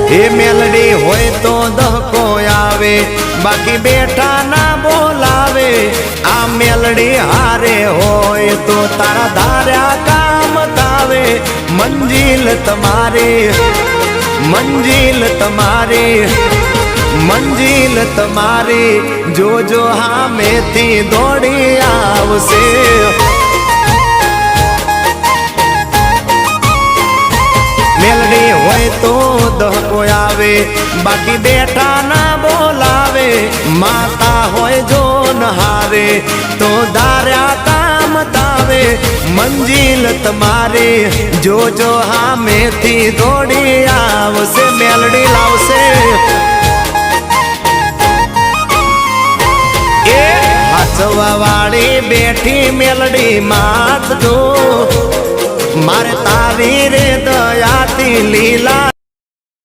એ મેલડી હોય તો દહકો આવે, બાકી બેઠા ના બોલાવે। આ મેલડી હારે હોય તો તારા ધાર્યા કામ થાવે। મંજિલ તમારી, મંજિલ તમારી, મંજિલ તમારી જોજો હામેથી દોડી આવશે। મેલડી હોય તો દહકો આવે, બાકી બેઠા ના બોલાવે। માતા હોય જો નહારે તો ધાર્યા કામ થાવે। મંજિલ તમારી જોજો હામેથી દોડી આવશે। મેલડી લાવશે એ હાચવા વાળી બેઠી મેલડી માત જો, મારે તારી રે દયાથી લીલા